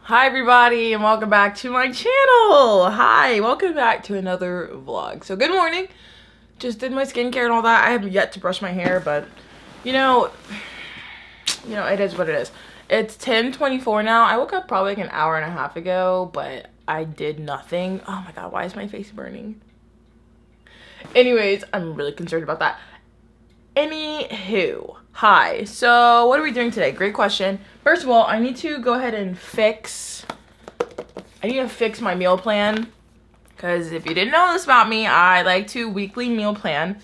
Hi everybody and welcome back to my channel. Hi, welcome back to another vlog. So good morning. Just did my skincare and all that. I have yet to brush my hair, but you know, it is what it is. It's 10:24 now. I woke up probably like an hour and a half ago, but I did nothing. Oh my god, why is my face burning? Anyways, I'm really concerned about that. Anywho, hi. So what are we doing today? Great question. First of all, I need to go ahead and fix my meal plan, because if you didn't know this about me, I like to weekly meal plan,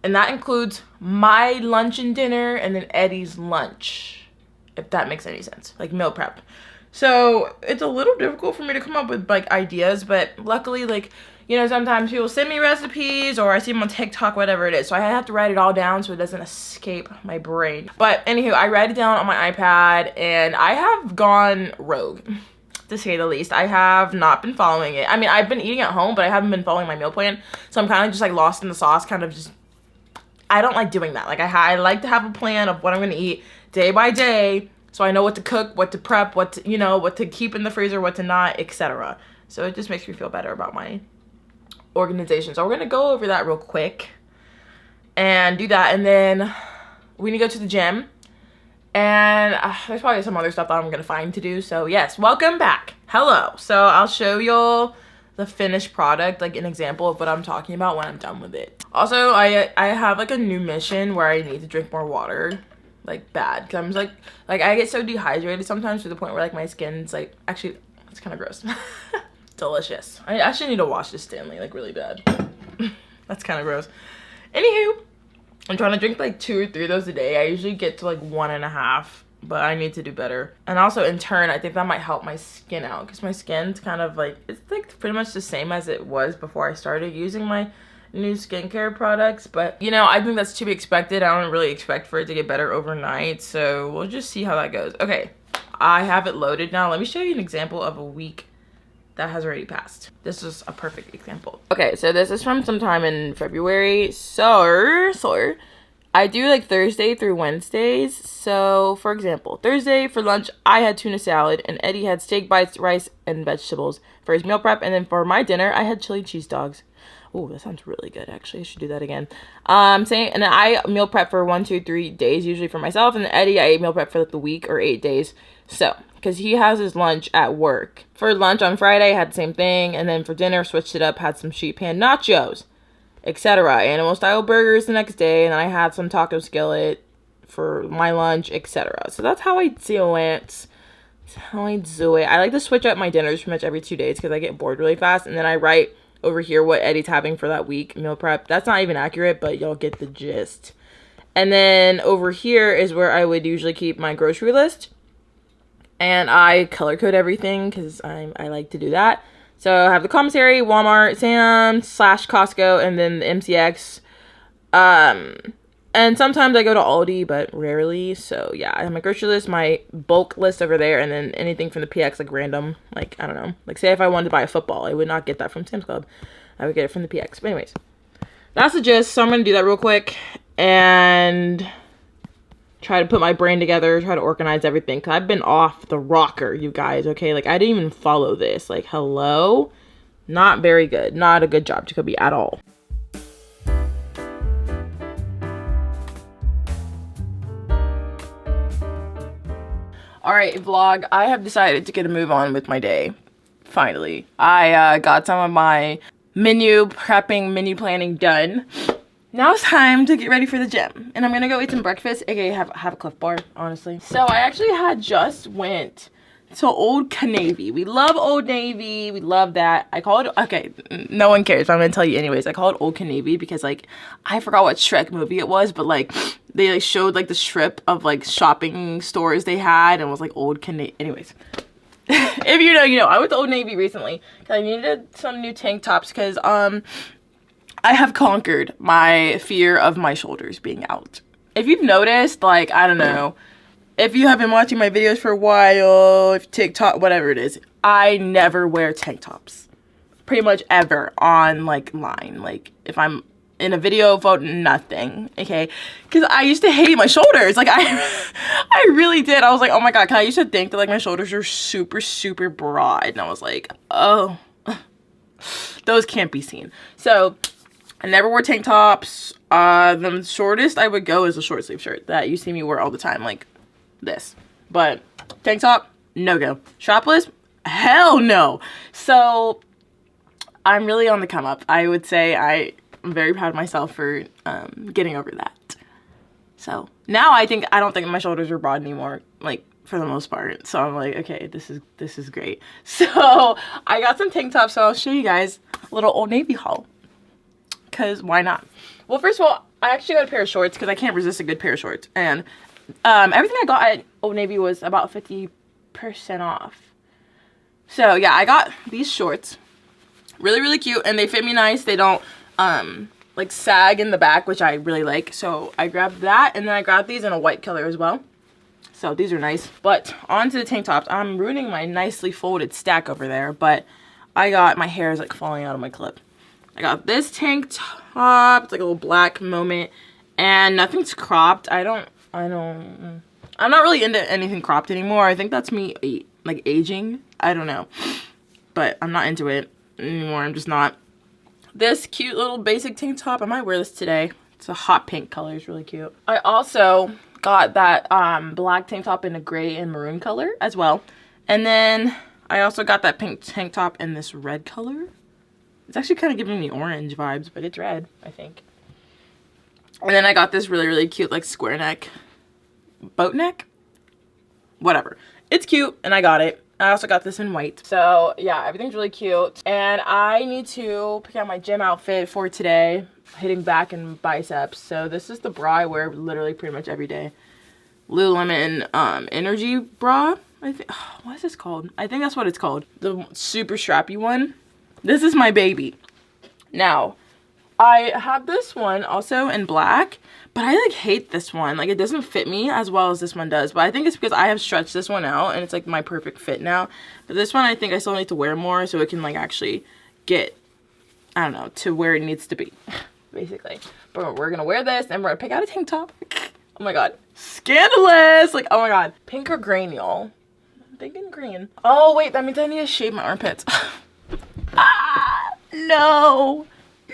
and that includes my lunch and dinner and then Eddie's lunch, if that makes any sense, like meal prep. So it's a little difficult for me to come up with like ideas, but luckily, like, you know, sometimes people send me recipes or I see them on TikTok, whatever it is. So I have to write it all down so it doesn't escape my brain. But anywho, I write it down on my iPad and I have gone rogue, to say the least. I have not been following it. I mean, I've been eating at home, but I haven't been following my meal plan. So I'm kind of just like lost in the sauce, kind of just, I don't like doing that. Like I like to have a plan of what I'm going to eat day by day. So I know what to cook, what to prep, what to, you know, what to keep in the freezer, what to not, etc. So it just makes me feel better about my organization. So we're gonna go over that real quick and do that, and then we need to go to the gym, and there's probably some other stuff that I'm gonna find to do. So yes, welcome back. Hello. So I'll show y'all the finished product, like an example of what I'm talking about when I'm done with it. Also, I have like a new mission where I need to drink more water, like bad, because I'm just like I get so dehydrated sometimes to the point where like my skin's like, actually it's kind of gross. Delicious. I actually need to wash this Stanley like really bad. That's kind of gross. Anywho, I'm trying to drink like 2 or 3 of those a day. I usually get to like 1.5, but I need to do better. And also in turn, I think that might help my skin out, because my skin's kind of like, it's like pretty much the same as it was before I started using my new skincare products. But you know, I think that's to be expected. I don't really expect for it to get better overnight, so we'll just see how that goes. Okay, I have it loaded now. Let me show you an example of a week that has already passed. This is a perfect example. Okay, so this is from sometime in February. So I do like Thursday through Wednesdays. So for example, Thursday for lunch, I had tuna salad and Eddie had steak bites, rice, and vegetables for his meal prep. And then for my dinner, I had chili cheese dogs. Oh, that sounds really good. Actually, I should do that again. And then I meal prep for 1, 2, 3 days, usually for myself. And then Eddie, I ate meal prep for like the week or 8 days. So, because he has his lunch at work. For lunch on Friday, I had the same thing. And then for dinner, switched it up, had some sheet pan nachos, etc. Animal style burgers the next day. And then I had some taco skillet for my lunch, etc. So that's how I do it. That's how I do it. I like to switch up my dinners pretty much every 2 days because I get bored really fast. And then I write over here what Eddie's having for that week meal prep. That's not even accurate, but y'all get the gist. And then over here is where I would usually keep my grocery list. And I color code everything because I like to do that. So I have the commissary, Walmart, Sam's, / Costco, and then the MCX. And sometimes I go to Aldi, but rarely. So yeah, I have my grocery list, my bulk list over there, and then anything from the PX, like random, like, I don't know. Like say if I wanted to buy a football, I would not get that from Sam's Club. I would get it from the PX. But anyways, that's the gist. So I'm going to do that real quick and try to put my brain together, try to organize everything, because I've been off the rocker, you guys, okay? Like, I didn't even follow this. Like, hello? Not very good. Not a good job, Jacoby, at all. Alright, vlog, I have decided to get a move on with my day. Finally. I got some of my menu prepping, menu planning done. Now it's time to get ready for the gym. And I'm gonna go eat some breakfast, aka have a Cliff Bar, honestly. So I actually just went to Old Navy. We love Old Navy. We love that. I call it, okay, no one cares, but I'm gonna tell you anyways. I call it Old Navy because, like, I forgot what Shrek movie it was, but, like, they, like, showed, like, the strip of, like, shopping stores they had, and it was, like, Old Navy. Anyways. If you know, you know. I went to Old Navy recently because I needed some new tank tops because, I have conquered my fear of my shoulders being out. If you've noticed, like, I don't know, if you have been watching my videos for a while, if TikTok, whatever it is, I never wear tank tops. Pretty much ever on, like, line. Like, if I'm in a video photo, nothing, okay? Because I used to hate my shoulders. Like, I really did. I was like, oh my God, I used to think that, like, my shoulders are super, super broad. And I was like, oh, those can't be seen. So, I never wore tank tops. The shortest I would go is a short sleeve shirt that you see me wear all the time, like this. But tank top, no go. Strapless, hell no. So, I'm really on the come up. I would say I'm very proud of myself for getting over that. So now I don't think my shoulders are broad anymore, like for the most part. So I'm like, okay, this is great. So I got some tank tops, so I'll show you guys a little Old Navy haul. Cause why not? Well, first of all, I actually got a pair of shorts because I can't resist a good pair of shorts. And everything I got at Old Navy was about 50% off. So yeah, I got these shorts. Really, really cute, and they fit me nice. They don't, like, sag in the back, which I really like. So I grabbed that, and then I grabbed these in a white color as well. So these are nice. But on to the tank tops. I'm ruining my nicely folded stack over there, but my hair is, like, falling out of my clip. I got this tank top. It's, like, a little black moment, and nothing's cropped. I'm not really into anything cropped anymore. I think that's me, like, aging. I don't know, but I'm not into it anymore. I'm just not. This cute little basic tank top, I might wear this today. It's a hot pink color. It's really cute. I also got that black tank top in a gray and maroon color as well. And then I also got that pink tank top in this red color. It's actually kind of giving me orange vibes, but it's red, I think. And then I got this really, really cute, like, square neck, boat neck, whatever. It's cute, and I got it. I also got this in white. So yeah, everything's really cute. And I need to pick out my gym outfit for today. Hitting back and biceps. So this is the bra I wear literally pretty much every day. Lululemon energy bra. I think, what is this called? I think that's what it's called. The super strappy one. This is my baby. Now, I have this one also in black, but I like hate this one. Like, it doesn't fit me as well as this one does, but I think it's because I have stretched this one out and it's like my perfect fit now. But this one I think I still need to wear more so it can like actually get, I don't know, to where it needs to be, basically. But we're gonna wear this and we're gonna pick out a tank top. Oh my God, scandalous! Like, oh my God, pink or green, y'all? I'm thinking green. Oh wait, that means I need to shave my armpits. No.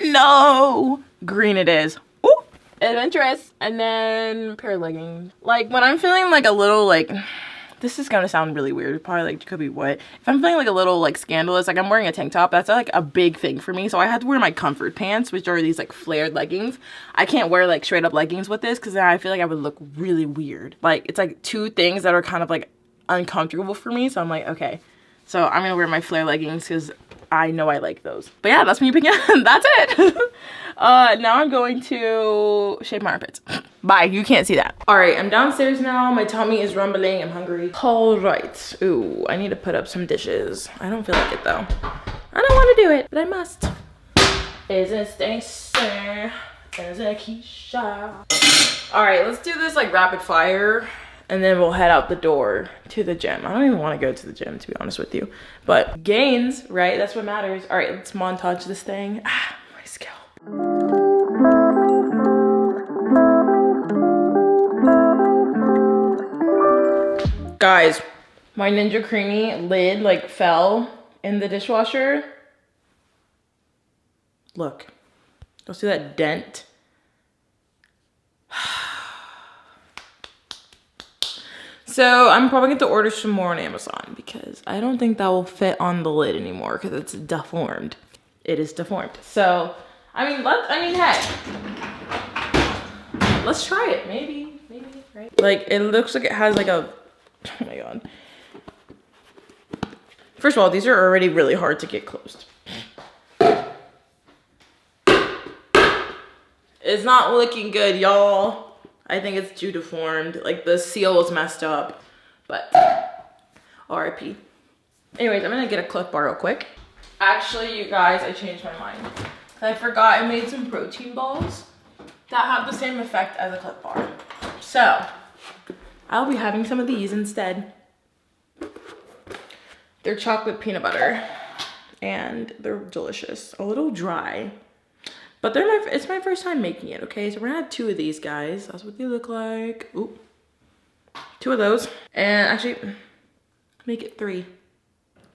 No, green it is. Ooh, adventurous. And then pair of leggings. Like when I'm feeling like a little like, this is gonna sound really weird, probably like Jacoby what? If I'm feeling like a little like scandalous, like I'm wearing a tank top, that's like a big thing for me. So I had to wear my comfort pants, which are these like flared leggings. I can't wear like straight up leggings with this because then I feel like I would look really weird. Like it's like two things that are kind of like uncomfortable for me. So I'm like, okay. So I'm gonna wear my flare leggings because I know I like those. But yeah, that's me picking. That's it. Now I'm going to shave my armpits. Bye, you can't see that. All right, I'm downstairs now. My tummy is rumbling, I'm hungry. All right, ooh, I need to put up some dishes. I don't feel like it though. I don't want to do it, but I must. Is it Stacy? Is it Keisha? All right, let's do this like rapid fire. And then we'll head out the door to the gym. I don't even want to go to the gym, to be honest with you. But gains, right? That's what matters. All right, let's montage this thing. Ah, my scalp. Guys, my Ninja Creamy lid like fell in the dishwasher. Look, don't see that dent? So I'm probably going to order some more on Amazon because I don't think that will fit on the lid anymore because it's deformed. It is deformed. So, I mean, hey, let's try it. Maybe, right? Like, it looks like it has like a, oh my God. First of all, these are already really hard to get closed. It's not looking good, y'all. I think it's too deformed. Like the seal is messed up, but RIP. Anyways, I'm gonna get a Cliff Bar real quick. Actually, you guys, I changed my mind. I forgot I made some protein balls that have the same effect as a Cliff Bar. So, I'll be having some of these instead. They're chocolate peanut butter and they're delicious. A little dry, But it's my first time making it, okay? So we're gonna have 2 of these guys. That's what they look like. Ooh. 2 of those. And actually, make it 3.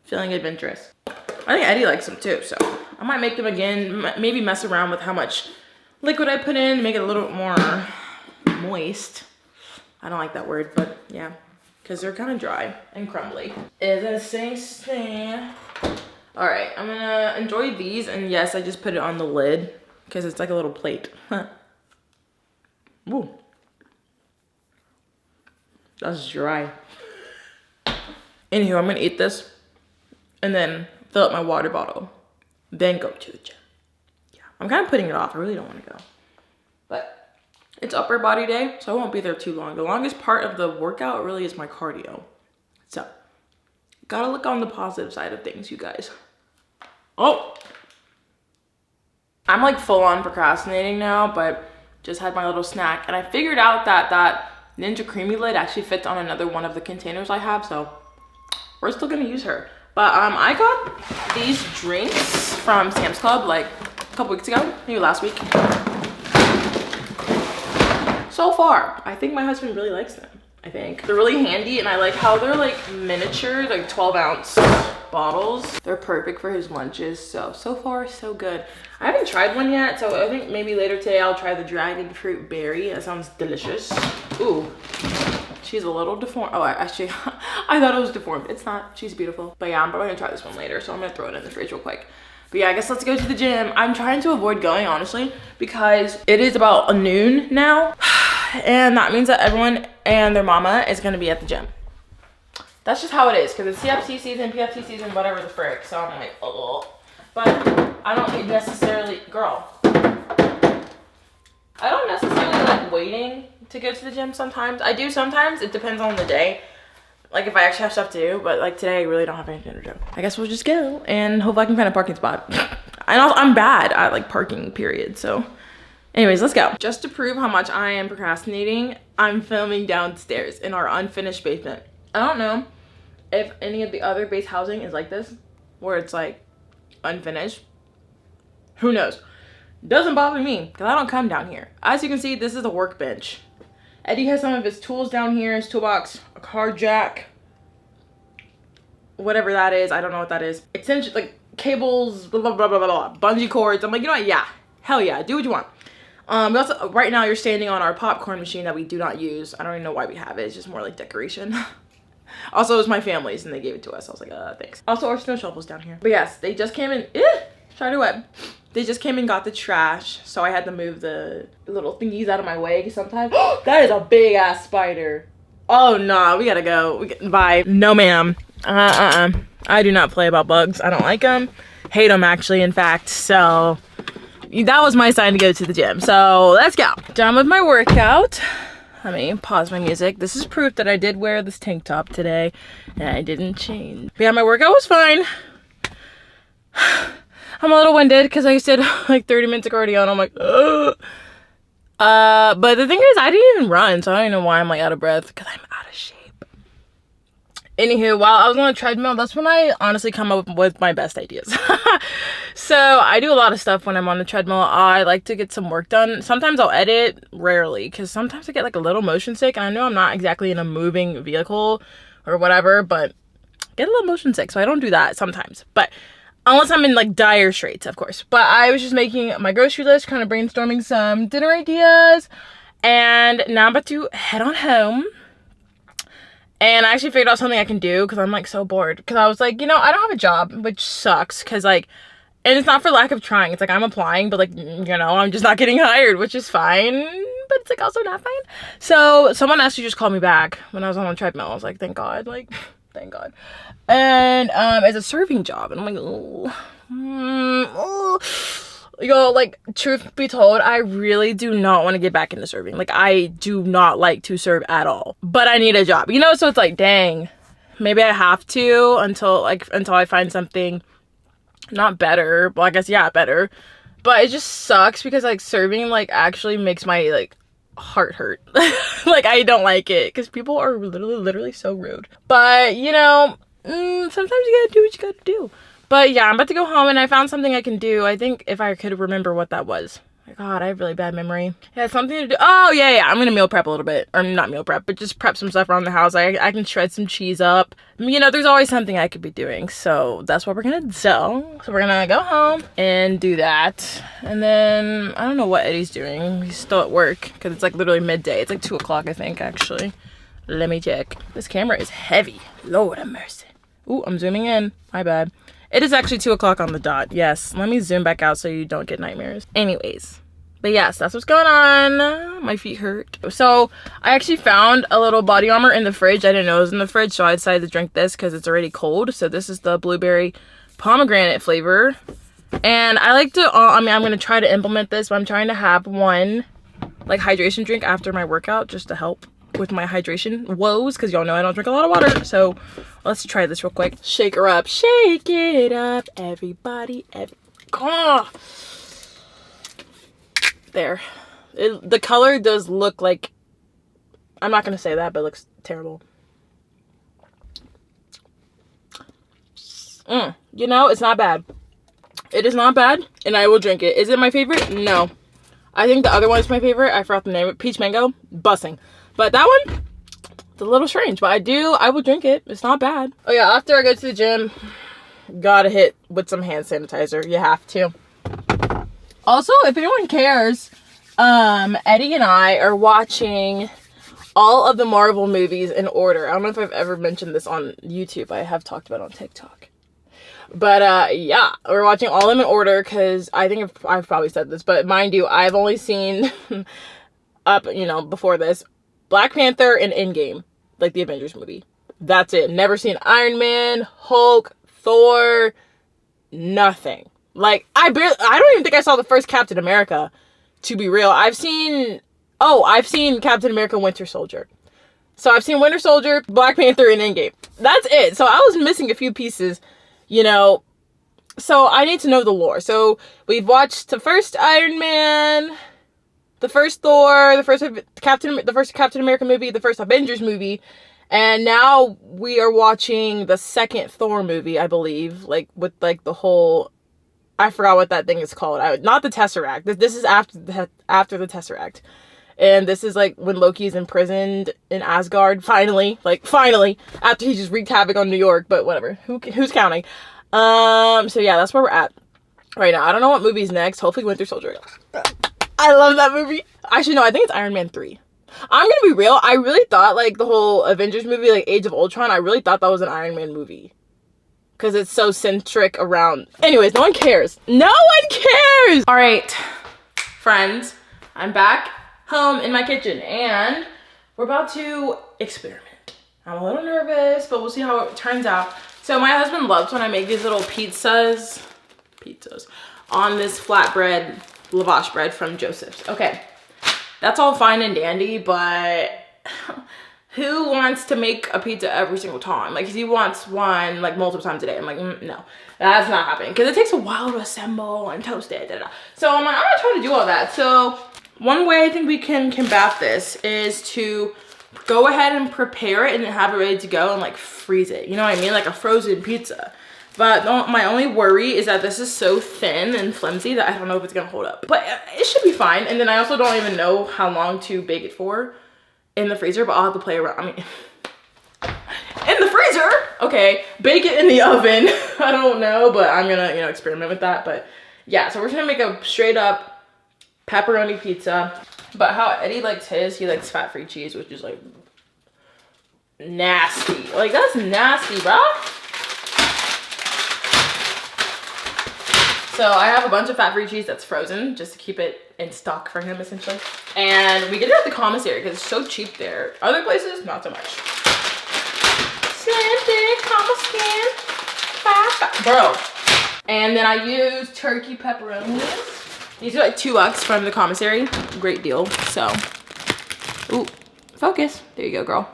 Feeling adventurous. I think Eddie likes them too, so I might make them again. Maybe mess around with how much liquid I put in, make it a little more moist. I don't like that word, but yeah, because they're kind of dry and crumbly. Is it a thing? All right, I'm gonna enjoy these, and yes, I just put it on the lid because it's like a little plate. Ooh, that's dry. Anywho, I'm gonna eat this and then fill up my water bottle, then go to the gym. Yeah, I'm kind of putting it off. I really don't want to go, but it's upper body day, so I won't be there too long. The longest part of the workout really is my cardio. So, gotta look on the positive side of things, you guys. Oh, I'm like full on procrastinating now, but just had my little snack, and I figured out that that Ninja Creamy lid actually fits on another one of the containers I have, so we're still gonna use her. But I got these drinks from Sam's Club like a couple weeks ago, maybe last week. So far, I think my husband really likes them. I think they're really handy, and I like how they're like miniature, like 12-ounce bottles. They're perfect for his lunches. So far so good. I haven't tried one yet, so I think maybe later today I'll try the dragon fruit berry. That sounds delicious. Ooh. She's a little deformed. Oh, actually, I thought it was deformed. It's not. She's beautiful. But yeah, I'm probably gonna try this one later, so I'm gonna throw it in the fridge real quick. But yeah, I guess let's go to the gym. I'm trying to avoid going, honestly, because it is about noon now, and that means that everyone and their mama is gonna be at the gym. That's just how it is, because it's CFC season, PFT season, whatever the frick. So I'm like, oh. But I don't necessarily, girl. I don't necessarily like waiting to go to the gym sometimes. I do sometimes. It depends on the day. Like if I actually have stuff to do, but like today I really don't have anything to do. I guess we'll just go and hope I can find a parking spot. I'm bad at like parking, period. So anyways, let's go. Just to prove how much I am procrastinating, I'm filming downstairs in our unfinished basement. I don't know if any of the other base housing is like this, where it's like unfinished. Who knows? Doesn't bother me because I don't come down here. As you can see, this is a workbench. Eddie has some of his tools down here, his toolbox, a car jack, whatever that is. I don't know what that is. Extension, like cables, blah, blah, blah, blah, blah, bungee cords. I'm like, you know what? Yeah, hell yeah, do what you want. We also, right now you're standing on our popcorn machine that we do not use. I don't even know why we have it. It's just more like decoration. Also, it was my family's and they gave it to us. I was like, thanks. Also, our snow shovel's down here. But yes, they just came in. Spider web. They just came and got the trash, so I had to move the little thingies out of my way sometimes. That is a big ass spider. Oh no, we gotta go. Bye. No ma'am. I do not play about bugs. I don't like them. Hate them actually, in fact. So that was my sign to go to the gym. So let's go. Done with my workout. Let me pause my music. This is proof that I did wear this tank top today and I didn't change. But yeah, my workout was fine. I'm a little winded because I said like 30 minutes of cardio and I'm like, ugh. But the thing is, I didn't even run, so I don't know why I'm like out of breath because I'm out of shape. Anywho, while I was on the treadmill, that's when I honestly come up with my best ideas. So I do a lot of stuff when I'm on the treadmill. I like to get some work done. Sometimes I'll edit, rarely, because sometimes I get like a little motion sick, and I know I'm not exactly in a moving vehicle or whatever, but I get a little motion sick, so I don't do that sometimes. But unless I'm in like dire straits, of course. But I was just making my grocery list, kind of brainstorming some dinner ideas. And now I'm about to head on home. And I actually figured out something I can do because I'm like so bored. Because I was like, you know, I don't have a job, which sucks. Because like, and it's not for lack of trying. It's like I'm applying, but like, you know, I'm just not getting hired, which is fine. But it's like also not fine. So someone actually just called me back when I was on the treadmill. I was like, thank God. Like, thank God. And it's a serving job, and I'm like, yo, like, truth be told, I really do not want to get back into serving. Like, I do not like to serve at all, but I need a job, you know. So it's like, dang, maybe I have to until I find something not better. Well, I guess yeah, better, but it just sucks because like serving like actually makes my like heart hurt. Like, I don't like it because people are literally so rude. But you know, sometimes you gotta do what you gotta do. But yeah, I'm about to go home and I found something I can do. I think if I could remember what that was. My God, I have really bad memory. Yeah, it's something to do. Oh, yeah. I'm going to meal prep a little bit. Or not meal prep, but just prep some stuff around the house. I can shred some cheese up. You know, there's always something I could be doing. So that's what we're going to do. So we're going to go home and do that. And then I don't know what Eddie's doing. He's still at work because it's like literally midday. It's like 2 o'clock, I think, actually. Let me check. This camera is heavy. Lord have mercy. Ooh, I'm zooming in. My bad. It is actually 2 o'clock on the dot. Yes. Let me zoom back out so you don't get nightmares. Anyways. But yes, that's what's going on. My feet hurt. So I actually found a little body armor in the fridge. I didn't know it was in the fridge, so I decided to drink this because it's already cold. So this is the blueberry pomegranate flavor. And I like to, I'm going to try to implement this, but I'm trying to have one like hydration drink after my workout just to help with my hydration woes, because y'all know I don't drink a lot of water. So let's try this real quick. Shake her up, shake it up, everybody. There. The color does look like, I'm not gonna say that, but it looks terrible. You know, it's not bad. It is not bad, and I will drink it. Is it my favorite? No. I think the other one is my favorite. I forgot the name of it. Peach mango. Bussing. But that one, it's a little strange, but I will drink it. It's not bad. Oh yeah, after I go to the gym, gotta hit with some hand sanitizer. You have to. Also, if anyone cares, Eddie and I are watching all of the Marvel movies in order. I don't know if I've ever mentioned this on YouTube. I have talked about it on TikTok. But yeah, we're watching all of them in order because I think I've probably said this, but mind you, I've only seen before this, Black Panther and Endgame, like the Avengers movie. That's it. Never seen Iron Man, Hulk, Thor, nothing. Like, I don't even think I saw the first Captain America, to be real. I've seen Captain America Winter Soldier. So I've seen Winter Soldier, Black Panther, and Endgame. That's it. So I was missing a few pieces, you know. So I need to know the lore. So we've watched the first Iron Man, the first Thor, the first Captain America movie, the first Avengers movie, and now we are watching the second Thor movie, I believe, like with like the whole, I forgot what that thing is called. Not the Tesseract. This is after the Tesseract, and this is like when Loki's imprisoned in Asgard. Finally, after he just wreaked havoc on New York. But whatever. Who's counting? So yeah, that's where we're at right now. I don't know what movie's next. Hopefully Winter Soldier. I love that movie. Actually, no, I think it's Iron Man 3. I'm gonna be real. I really thought, like, the whole Avengers movie, like, Age of Ultron, I really thought that was an Iron Man movie. Because it's so centric around... Anyways, no one cares. No one cares! Alright, friends. I'm back home in my kitchen, and we're about to experiment. I'm a little nervous, but we'll see how it turns out. So my husband loves when I make these little pizzas on this flatbread lavash bread from Joseph's. Okay, that's all fine and dandy, but who wants to make a pizza every single time? Like, he wants one like multiple times a day. I'm like, no, that's not happening, because it takes a while to assemble and toast it. So I'm like, I'm not trying to do all that. So one way I think we can combat this is to go ahead and prepare it and have it ready to go and like freeze it. You know what I mean? Like a frozen pizza. But my only worry is that this is so thin and flimsy that I don't know if it's gonna hold up. But it should be fine. And then I also don't even know how long to bake it for in the freezer, but I'll have to play around. I mean, in the freezer? Okay, bake it in the oven. I don't know, but I'm gonna, experiment with that. But yeah, so we're gonna make a straight up pepperoni pizza. But how Eddie likes his, he likes fat-free cheese, which is like nasty. Like, that's nasty, bro. So I have a bunch of fat-free cheese that's frozen just to keep it in stock for him, essentially. And we get it at the commissary because it's so cheap there. Other places, not so much. Bro. And then I use turkey pepperonis. These are like $2 from the commissary. Great deal. So, ooh, focus. There you go, girl.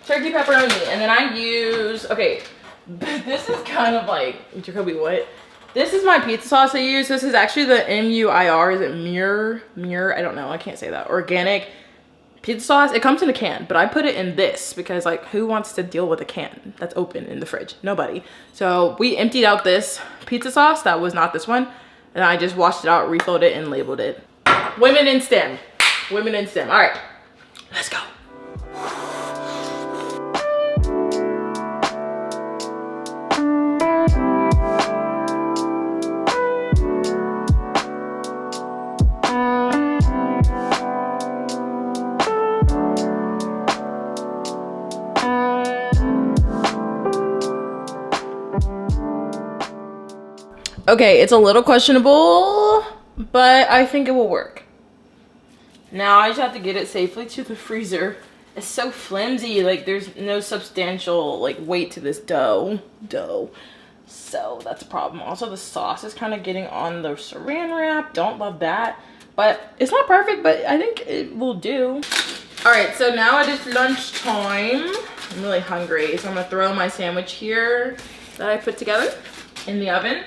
Turkey pepperoni. And then I use, okay, this is kind of like, Jacoby, what? This is my pizza sauce I use. This is actually the MUIR. Is it Muir? I don't know. I can't say that. Organic pizza sauce, it comes in a can, but I put it in this because like who wants to deal with a can that's open in the fridge? Nobody. So we emptied out this pizza sauce that was not this one, and I just washed it out, refilled it, and labeled it. Women in STEM. Women in STEM. All right, let's go. Okay, it's a little questionable, but I think it will work. Now I just have to get it safely to the freezer. It's so flimsy, like there's no substantial like weight to this dough. So that's a problem. Also the sauce is kind of getting on the saran wrap. Don't love that, but it's not perfect, but I think it will do. All right, so now it is lunchtime. I'm really hungry, so I'm gonna throw my sandwich here that I put together in the oven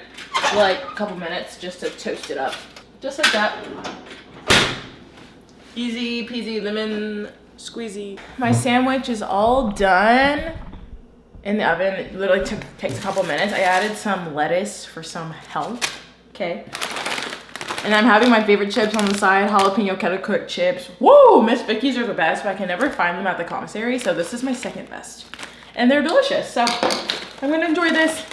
for like a couple minutes just to toast it up. Just like that. Easy peasy lemon squeezy. My sandwich is all done in the oven. It literally takes a couple minutes. I added some lettuce for some health, okay? And I'm having my favorite chips on the side, jalapeno kettle cooked chips. Whoa, Miss Vicky's are the best, but I can never find them at the commissary, so this is my second best. And they're delicious, so I'm gonna enjoy this.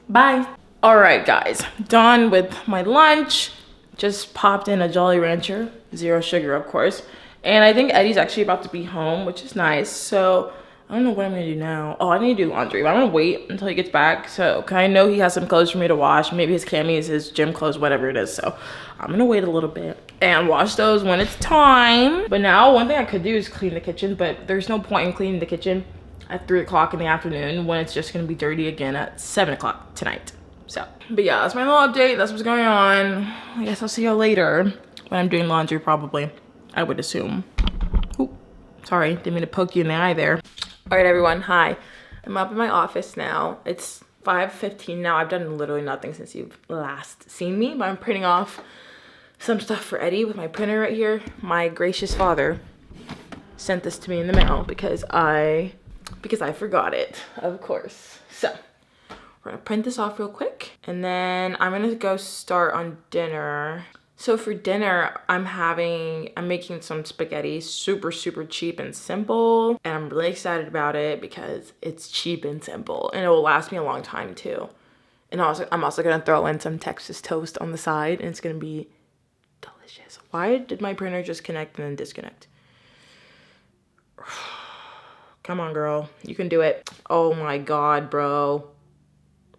Bye. All right, guys, done with my lunch. Just popped in a Jolly Rancher, 0 sugar, of course. And I think Eddie's actually about to be home, which is nice. So I don't know what I'm gonna do now. Oh, I need to do laundry, but I'm gonna wait until he gets back. So, cause I know he has some clothes for me to wash. Maybe his camis, his gym clothes, whatever it is. So I'm gonna wait a little bit and wash those when it's time. But now one thing I could do is clean the kitchen, but there's no point in cleaning the kitchen at 3 o'clock in the afternoon when it's just gonna be dirty again at 7 o'clock tonight. So, but yeah, that's my little update. That's what's going on. I guess I'll see y'all later when I'm doing laundry, probably. I would assume. Ooh, sorry, didn't mean to poke you in the eye there. All right, everyone, hi. I'm up in my office now. It's 5:15 now. I've done literally nothing since you've last seen me, but I'm printing off some stuff for Eddie with my printer right here. My gracious father sent this to me in the mail because I forgot it, of course. So we're gonna print this off real quick, and then I'm gonna go start on dinner. So for dinner, I'm making some spaghetti, super cheap and simple, and I'm really excited about it because it's cheap and simple, and it will last me a long time too. And I'm also gonna throw in some Texas toast on the side, and it's gonna be delicious. Why did my printer just connect and then disconnect? Come on, girl, you can do it. Oh my God, bro.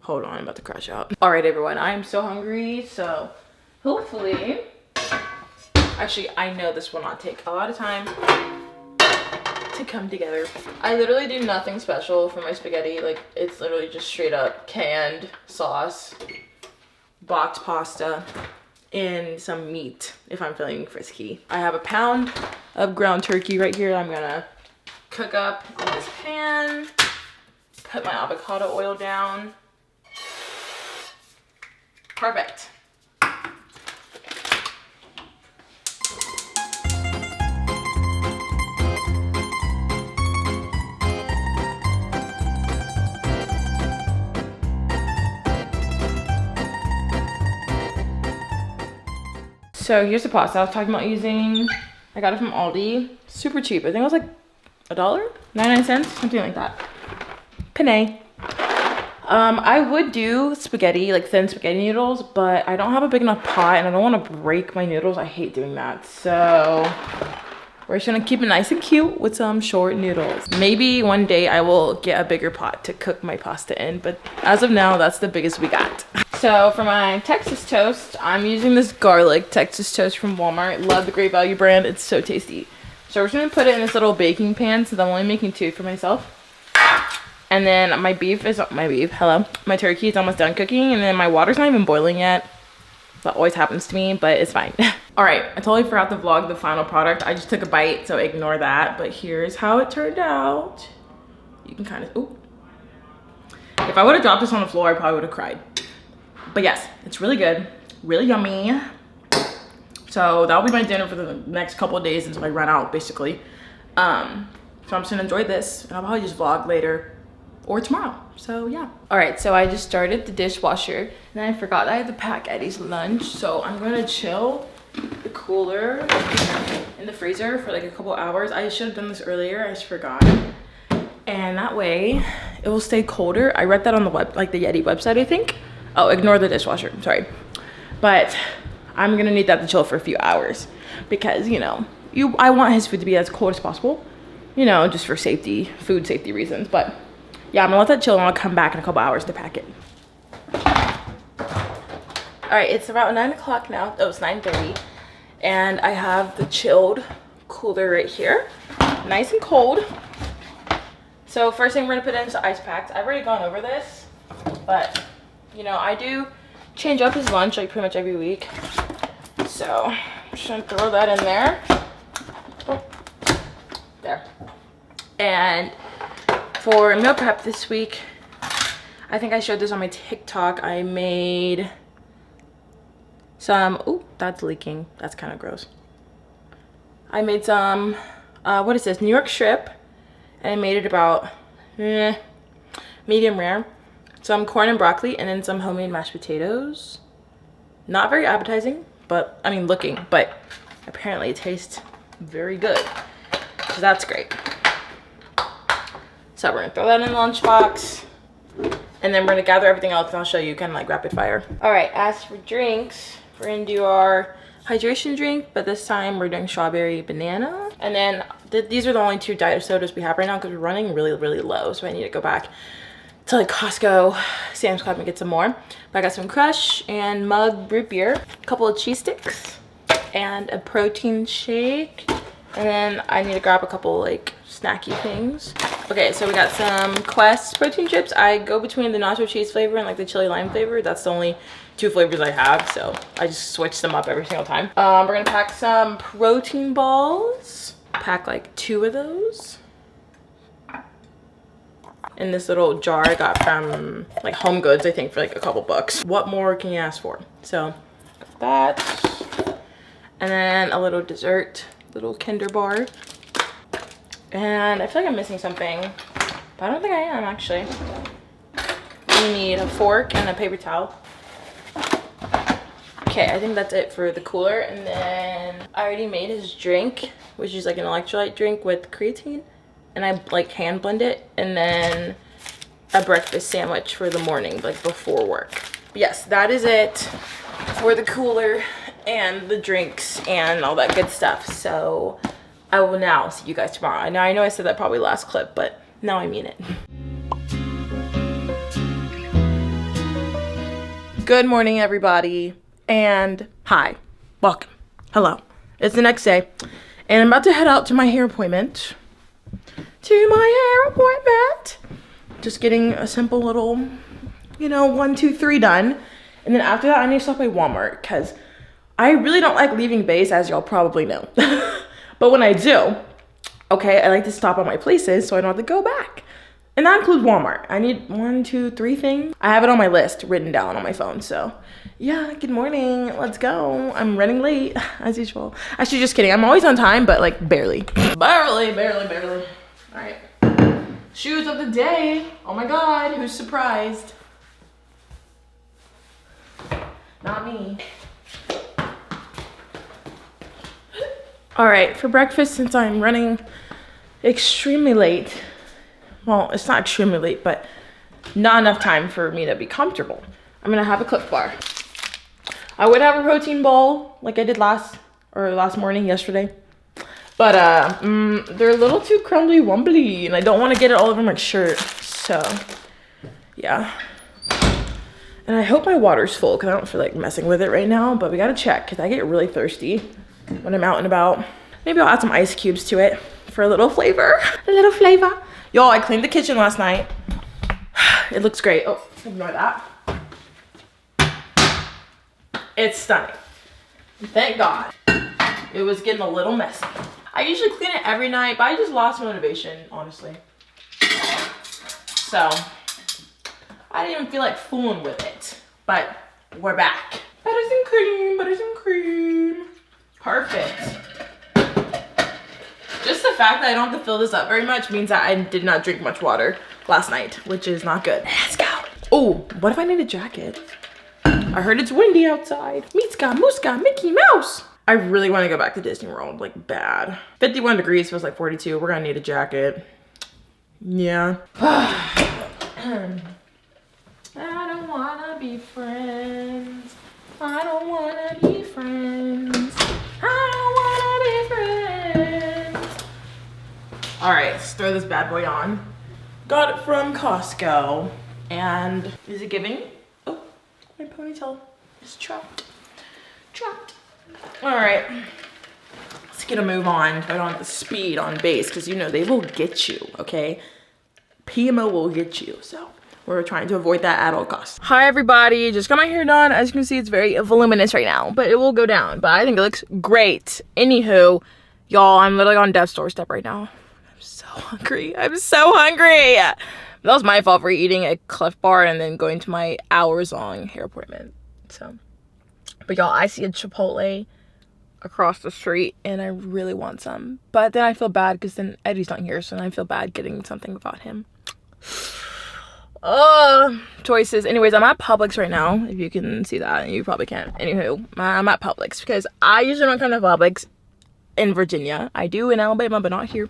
Hold on, I'm about to crash out. All right, everyone, I am so hungry, so hopefully, actually, I know this will not take a lot of time to come together. I literally do nothing special for my spaghetti. Like, it's literally just straight up canned sauce, boxed pasta, and some meat if I'm feeling frisky. I have a pound of ground turkey right here. I'm gonna cook up in this pan, put my avocado oil down. Perfect. So here's the pasta I was talking about using. I got it from Aldi. Super cheap. I think it was like $1, 99 cents, something like that. Penne. I would do spaghetti, like thin spaghetti noodles, but I don't have a big enough pot and I don't want to break my noodles. I hate doing that. So we're just gonna keep it nice and cute with some short noodles. Maybe one day I will get a bigger pot to cook my pasta in, but as of now, that's the biggest we got. So for my Texas toast, I'm using this garlic Texas toast from Walmart. Love the Great Value brand. It's so tasty. So we're just gonna put it in this little baking pan since I'm only making 2 for myself. And then my turkey is almost done cooking, and then my water's not even boiling yet. That always happens to me, but it's fine. All right, I totally forgot to vlog the final product. I just took a bite, so ignore that, but here's how it turned out. You can kind of, ooh. If I would have dropped this on the floor, I probably would have cried. But yes, it's really good, really yummy. So that'll be my dinner for the next couple of days until I run out, basically. So I'm just gonna enjoy this, and I'll probably just vlog later or tomorrow. So yeah. All right, so I just started the dishwasher, and I forgot I had to pack Eddie's lunch. So I'm gonna chill the cooler in the freezer for like a couple hours. I should have done this earlier, I just forgot. And that way it will stay colder. I read that on the web, like the Yeti website, I think. Oh, ignore the dishwasher, sorry. But I'm gonna need that to chill for a few hours because, you know, I want his food to be as cold as possible, you know, just for safety, food safety reasons. But yeah, I'm gonna let that chill and I'll come back in a couple hours to pack it. All right, it's about 9 o'clock now. Oh, it's 9:30. And I have the chilled cooler right here, nice and cold. So first thing we're gonna put in is the ice packs. I've already gone over this, but you know, I do change up his lunch like pretty much every week. So I'm just gonna throw that in there. Oh, there. And for meal prep this week, I think I showed this on my TikTok. I made some, oh, that's leaking. That's kind of gross. I made some, what is this? New York strip. And I made it about medium rare. Some corn and broccoli, and then some homemade mashed potatoes. Not very appetizing, but I mean looking, but apparently it tastes very good. So that's great. So we're gonna throw that in the lunchbox, and then we're gonna gather everything else and I'll show you kind of like rapid fire. All right, as for drinks, we're gonna do our hydration drink, but this time we're doing strawberry banana. And then these are the only 2 diet sodas we have right now because we're running really, really low. So I need to go back to like Costco, Sam's Club, and get some more. But I got some Crush and Mug root beer, a couple of cheese sticks, and a protein shake. And then I need to grab a couple like snacky things. Okay, so we got some Quest protein chips. I go between the nacho cheese flavor and like the chili lime flavor. That's the only 2 flavors I have, so I just switch them up every single time. We're gonna pack some protein balls. Pack like 2 of those in this little jar I got from like Home Goods, I think, for like a couple bucks. What more can you ask for? So that, and then a little dessert, little Kinder bar. And I feel like I'm missing something, but I don't think I am actually. We need a fork and a paper towel. Okay, I think that's it for the cooler. And then I already made his drink, which is like an electrolyte drink with creatine. And I like hand blend it. And then a breakfast sandwich for the morning, like before work. But yes, that is it for the cooler and the drinks and all that good stuff. So I will now see you guys tomorrow. I know I said that probably last clip, but now I mean it. Good morning, everybody. And hi, welcome, hello. It's the next day, and I'm about to head out to my hair appointment. Just getting a simple little, you know, 1, 2, 3 done. And then after that, I need to stop by Walmart because I really don't like leaving base, as y'all probably know. But when I do, okay, I like to stop at my places so I don't have to go back. And that includes Walmart. I need 1, 2, 3 things. I have it on my list written down on my phone. So yeah, good morning. Let's go. I'm running late as usual. Actually, just kidding. I'm always on time, but like barely. Barely. All right. Shoes of the day. Oh my God, who's surprised? Not me. All right, for breakfast, since I'm running extremely late, well, it's not extremely late, but not enough time for me to be comfortable, I'm gonna have a Clif Bar. I would have a protein bowl like I did last morning, yesterday. But they're a little too crumbly wumbly, and I don't want to get it all over my shirt. So yeah. And I hope my water's full because I don't feel like messing with it right now, but we gotta check because I get really thirsty when I'm out and about. Maybe I'll add some ice cubes to it for a little flavor. A little flavor. Y'all, I cleaned the kitchen last night. It looks great. Oh, ignore that. It's stunning. Thank God. It was getting a little messy. I usually clean it every night, but I just lost motivation, honestly. So I didn't even feel like fooling with it, but we're back. Butters and cream, butters and cream. Perfect. Just the fact that I don't have to fill this up very much means that I did not drink much water last night, which is not good. Let's go. Oh, what if I need a jacket? I heard it's windy outside. Mitska, Muska, Mickey Mouse. I really want to go back to Disney World, like bad. 51 degrees feels like 42. We're gonna need a jacket. Yeah. I don't wanna be friends. I don't wanna be friends. I don't wanna be friends. All right, let's throw this bad boy on. Got it from Costco. And is it giving? Oh, my ponytail is trapped. Trapped. All right, let's get a move on. I don't have the speed on base because you know they will get you, okay? PMO will get you, so we're trying to avoid that at all costs. Hi everybody, just got my hair done. As you can see, it's very voluminous right now, but it will go down. But I think it looks great. Anywho, y'all, I'm literally on death's doorstep right now. I'm so hungry. I'm so hungry. That was my fault for eating a Cliff Bar and then going to my hours-long hair appointment. So, but y'all, I see a Chipotle across the street and I really want some. But then I feel bad because then Eddie's not here, so then I feel bad getting something without him. Choices. Anyways, I'm at Publix right now. If you can see that, you probably can't. Anywho, I'm at Publix because I usually don't come to Publix in Virginia. I do in Alabama, but not here.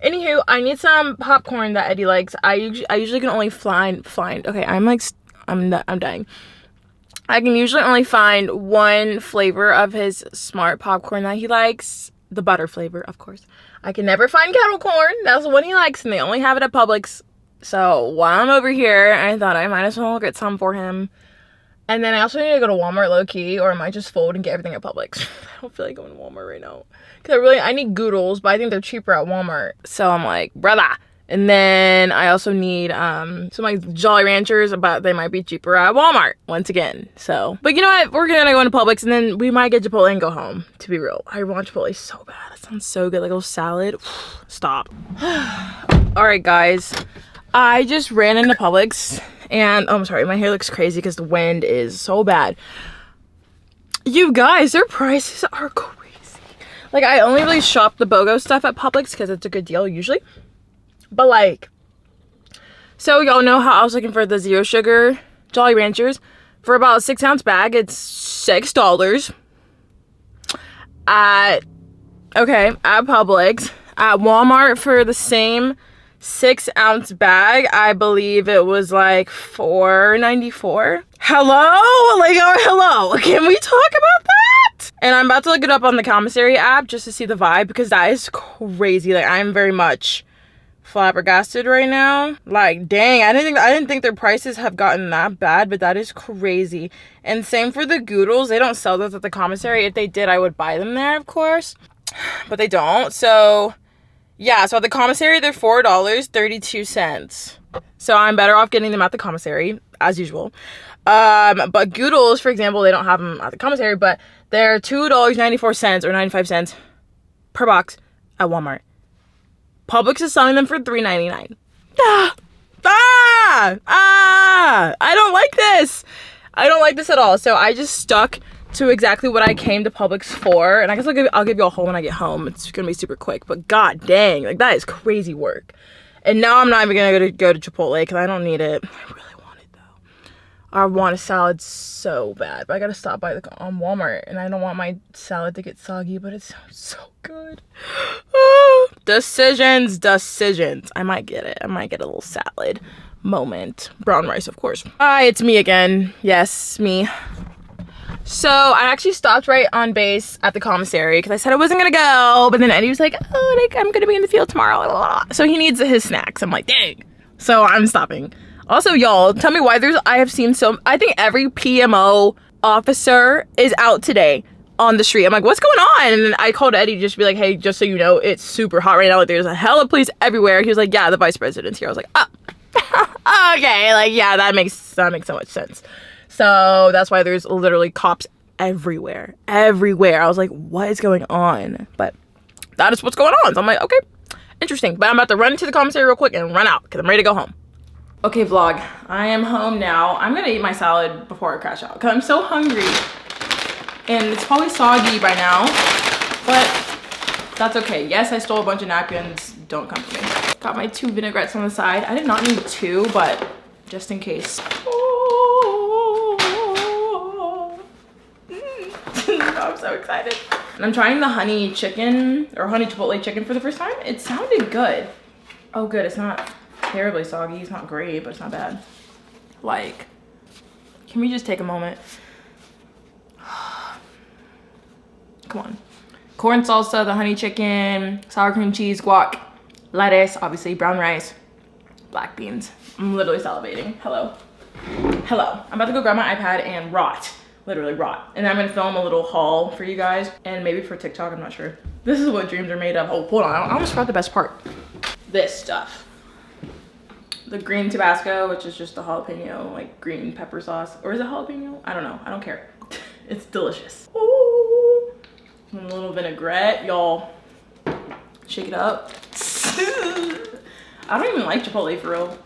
Anywho, I need some popcorn that Eddie likes. I usually can only find. Okay, I'm dying. I can usually only find one flavor of his Smart popcorn that he likes. The butter flavor, of course. I can never find kettle corn. That's the one he likes, and they only have it at Publix. So while I'm over here, I thought I might as well get some for him. And then I also need to go to Walmart low-key, or I might just fold and get everything at Publix. I don't feel like going to Walmart right now. Because I need Goodles, but I think they're cheaper at Walmart. So I'm like, brother. And then I also need some like Jolly Ranchers, but they might be cheaper at Walmart once again. So, but you know what? We're gonna go into Publix and then we might get Chipotle and go home, to be real. I want Chipotle so bad. It sounds so good. Like a little salad. Stop. All right, guys. I just ran into Publix and, oh, I'm sorry, my hair looks crazy because the wind is so bad. You guys, their prices are crazy. Like, I only really shop the BOGO stuff at Publix because it's a good deal usually. But like, so y'all know how I was looking for the zero sugar Jolly Ranchers for about a 6-ounce bag. It's $6 at Publix. At Walmart for the same 6-ounce bag, I believe it was like $4.94. Hello? Like, oh, hello. Can we talk about that? And I'm about to look it up on the commissary app just to see the vibe because that is crazy. Like, I'm very much flabbergasted right now. Like, dang, I didn't think their prices have gotten that bad, but that is crazy. And same for the Goodles. They don't sell those at the commissary. If they did, I would buy them there, of course, but they don't. So yeah, so at the commissary they're $4.32. So I'm better off getting them at the commissary as usual. But Goodles, for example, they don't have them at the commissary, but they're $2.94 or 95 cents per box at Walmart. Publix is selling them for $3.99. I don't like this. I don't like this at all. So I just stuck to exactly what I came to Publix for. And I guess I'll give you a haul when I get home. It's going to be super quick. But god dang, like that is crazy work. And now I'm not even going to go to Chipotle because I don't need it. I really want it though. I want a salad so bad. But I got to stop by on Walmart. And I don't want my salad to get soggy. But it sounds so good. Decisions. I might get it. I might get a little salad moment. Brown rice, of course. Hi, it's me again. Yes, me. So I actually stopped right on base at the commissary because I said I wasn't gonna go, but then Eddie was like, oh, like, I'm gonna be in the field tomorrow. So he needs his snacks. I'm like, dang. So I'm stopping. Also, y'all, tell me why I think every PMO officer is out today on the street. I'm like, what's going on? And then I called Eddie just to be like, hey, just so you know, it's super hot right now. Like, there's a hella police everywhere. He was like, yeah, the vice president's here. I was like, oh, okay, like, yeah, that makes so much sense. So that's why there's literally cops everywhere. I was like, what is going on? But that is what's going on. So I'm like, okay, interesting. But I'm about to run to the commissary real quick and run out because I'm ready to go home. Okay, vlog, I am home now. I'm gonna eat my salad before I crash out because I'm so hungry. And it's probably soggy by now. but that's okay. Yes, I stole a bunch of napkins. Don't come for me. Got my 2 vinaigrettes on the side. I did not need 2, but just in case. Oh. I'm so excited. And I'm trying the honey chicken or honey chipotle chicken for the first time. It sounded good. Oh, good. It's not terribly soggy. It's not great, but it's not bad. Like, can we just take a moment? Come on. Corn salsa, the honey chicken, sour cream cheese, guac, lettuce, obviously brown rice, black beans. I'm literally salivating. Hello. Hello. I'm about to go grab my iPad and rot. Literally rot. And I'm gonna film a little haul for you guys and maybe for TikTok, I'm not sure. This is what dreams are made of. Oh, hold on. I almost forgot the best part. This stuff. The green Tabasco, which is just the jalapeno, like green pepper sauce. Or is it jalapeno? I don't know. I don't care. It's delicious. Ooh. And a little vinaigrette, y'all. Shake it up. I don't even like Chipotle for real.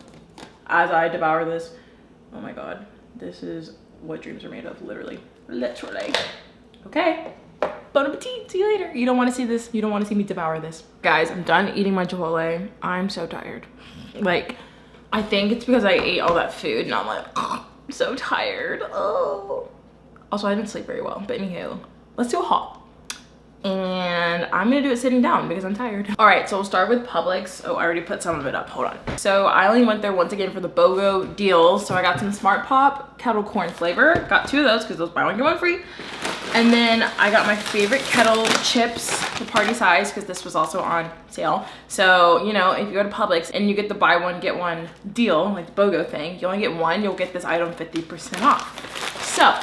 As I devour this. Oh my God. This is what dreams are made of, literally. Literally. Okay. Bon appetit. See you later. You don't want to see this. You don't want to see me devour this. Guys, I'm done eating my Chipotle. I'm so tired. Like, I think it's because I ate all that food and I'm like, I'm so tired. Oh. Also, I didn't sleep very well. But anywho, let's do a haul. And I'm gonna do it sitting down because I'm tired. All right, so we'll start with Publix. Oh, I already put some of it up, hold on. So I only went there once again for the BOGO deals. So I got some Smart Pop kettle corn flavor. Got 2 of those because those buy one, get one free. And then I got my favorite kettle chips, the party size, because this was also on sale. So, you know, if you go to Publix and you get the buy one, get one deal, like the BOGO thing, you only get one, you'll get this item 50% off. So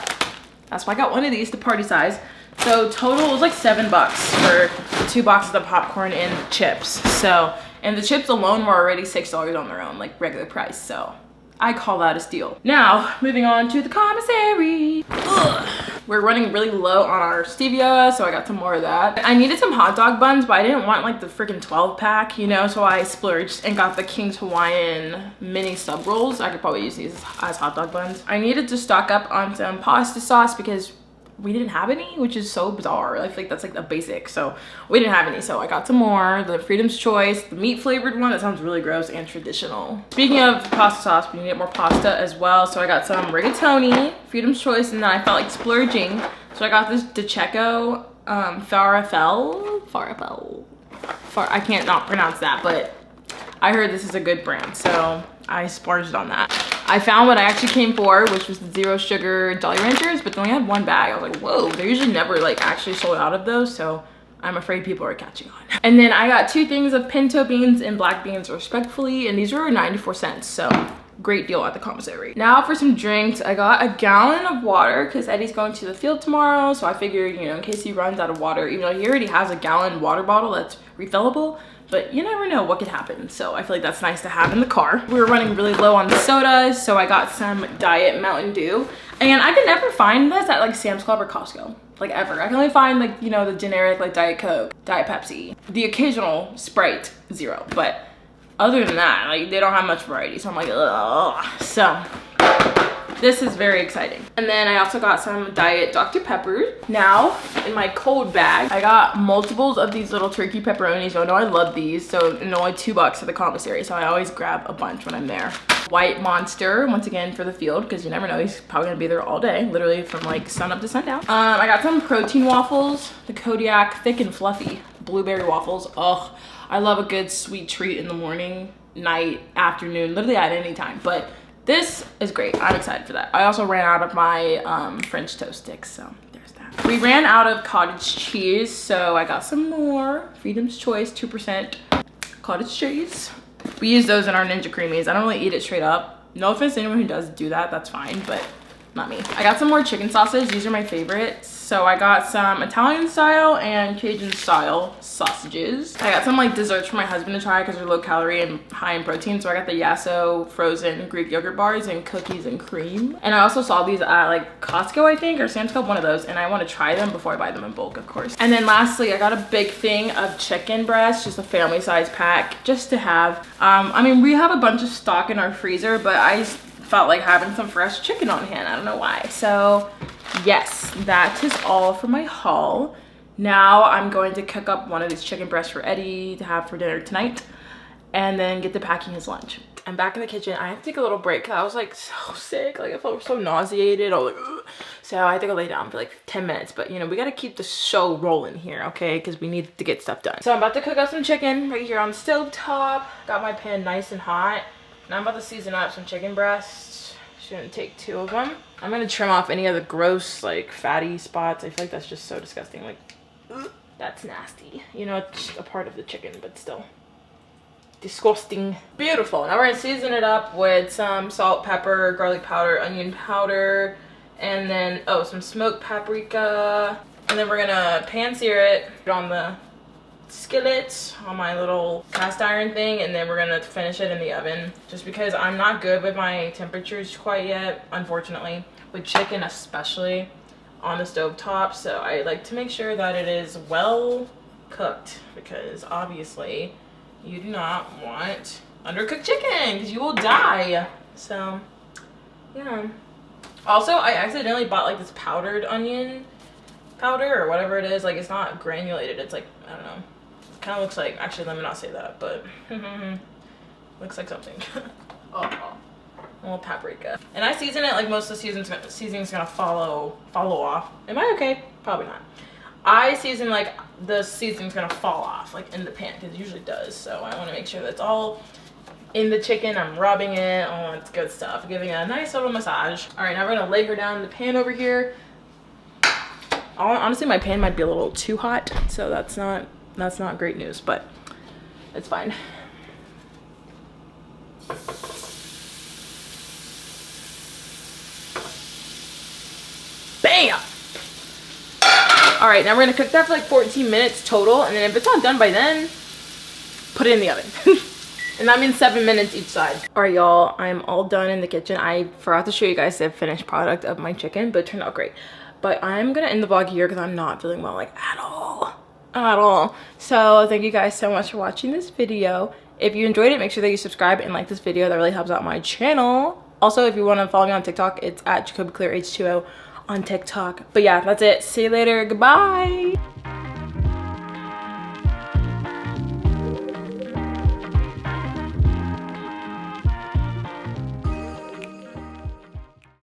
that's why I got one of these, the party size. So total was like $7 for 2 boxes of popcorn and chips. So, and the chips alone were already $6 on their own, like regular price. So I call that a steal. Now, moving on to the commissary. Ugh. We're running really low on our stevia, so I got some more of that. I needed some hot dog buns, but I didn't want like the freaking 12 pack, you know, so I splurged and got the King's Hawaiian mini sub rolls. I could probably use these as hot dog buns. I needed to stock up on some pasta sauce because we didn't have any, which is so bizarre. I feel like that's like a basic, so we didn't have any, so I got some more. The Freedom's Choice, the meat flavored one, that sounds really gross and traditional. Speaking of pasta sauce, we need to get more pasta as well, so I got some rigatoni, Freedom's Choice, and then I felt like splurging, so I got this DeCecco I can't not pronounce that, but I heard this is a good brand, so I splurged on that. I found what I actually came for, which was the 0 sugar Jolly Ranchers, but they only had 1 bag. I was like, whoa, they're usually never like actually sold out of those, so I'm afraid people are catching on. And then I got 2 things of pinto beans and black beans respectfully, and these were 94 cents, so great deal at the commissary. Now for some drinks, I got a gallon of water because Eddie's going to the field tomorrow, so I figured, you know, in case he runs out of water, even though he already has a gallon water bottle that's refillable, but you never know what could happen, so I feel like that's nice to have in the car. We were running really low on sodas, so I got some Diet Mountain Dew, and I could never find this at like Sam's Club or Costco, like ever. I can only find like, you know, the generic like Diet Coke, Diet Pepsi, the occasional Sprite Zero, but other than that, like they don't have much variety, so I'm like, ugh. So this is very exciting. And then I also got some Diet Dr. Pepper. Now, in my cold bag, I got multiples of these little turkey pepperonis. I know I love these, so and only $2 at the commissary, so I always grab a bunch when I'm there. White Monster, once again for the field, because you never know, he's probably gonna be there all day, literally from like sun up to sundown. I got some protein waffles, the Kodiak Thick and Fluffy blueberry waffles. Ugh, I love a good sweet treat in the morning, night, afternoon, literally at any time, but this is great. I'm excited for that. I also ran out of my French toast sticks, so there's that. We ran out of cottage cheese, so I got some more. Freedom's Choice, 2% cottage cheese. We use those in our Ninja Creamies. I don't really eat it straight up. No offense to anyone who does do that, that's fine, but not me. I got some more chicken sausage. These are my favorites. So I got some Italian style and Cajun style sausages. I got some like desserts for my husband to try because they're low calorie and high in protein. So I got the Yasso frozen Greek yogurt bars and cookies and cream. And I also saw these at like Costco, I think, or Sam's Club, one of those. And I want to try them before I buy them in bulk, of course. And then lastly, I got a big thing of chicken breast, just a family size pack, just to have. I mean, we have a bunch of stock in our freezer, but I felt like having some fresh chicken on hand. I don't know why. So yes, that is all for my haul. Now I'm going to cook up one of these chicken breasts for Eddie to have for dinner tonight, and then get to packing his lunch. I'm back in the kitchen. I had to take a little break because I was like so sick. Like I felt so nauseated. I was like, ugh. So I had to go lay down for like 10 minutes. But you know, we got to keep the show rolling here, okay? Because we need to get stuff done. So I'm about to cook up some chicken right here on the stove top. Got my pan nice and hot. Now I'm about to season up some chicken breasts. Shouldn't take 2 of them. I'm going to trim off any of the gross, like fatty spots. I feel like that's just so disgusting. Like, ugh, that's nasty. You know, it's just a part of the chicken, but still. Disgusting. Beautiful. Now we're gonna season it up with some salt, pepper, garlic powder, onion powder, and then some smoked paprika. And then we're gonna pan sear it on the skillet on my little cast iron thing, and then we're gonna finish it in the oven. Just because I'm not good with my temperatures quite yet, unfortunately, with chicken especially on the stove top. So I like to make sure that it is well cooked, because obviously you do not want undercooked chicken because you will die. So yeah. Also, I accidentally bought like this powdered onion powder or whatever it is. Like, it's not granulated. It's like, I don't know. It kind of looks like, actually, let me not say that, but looks like something. A little paprika. And I season it like most of the seasoning's gonna follow off. Am I okay? Probably not. I season like the seasoning's gonna fall off like in the pan, because it usually does. So I want to make sure that's all in the chicken. I'm rubbing it, all that good stuff, giving it a nice little massage. All right, now we're gonna lay her down in the pan over here. Honestly, my pan might be a little too hot, so that's not great news, but it's fine. Bam! All right, now we're gonna cook that for like 14 minutes total, and then if it's not done by then, put it in the oven. And that means 7 minutes each side. All right, y'all, I'm all done in the kitchen. I forgot to show you guys the finished product of my chicken, but it turned out great. But I'm gonna end the vlog here because I'm not feeling well, like at all. So thank you guys so much for watching this video. If you enjoyed it, make sure that you subscribe and like this video. That really helps out my channel. Also, if you want to follow me on TikTok, it's at Jacoby H2O on TikTok. But yeah, that's it. See you later. Goodbye.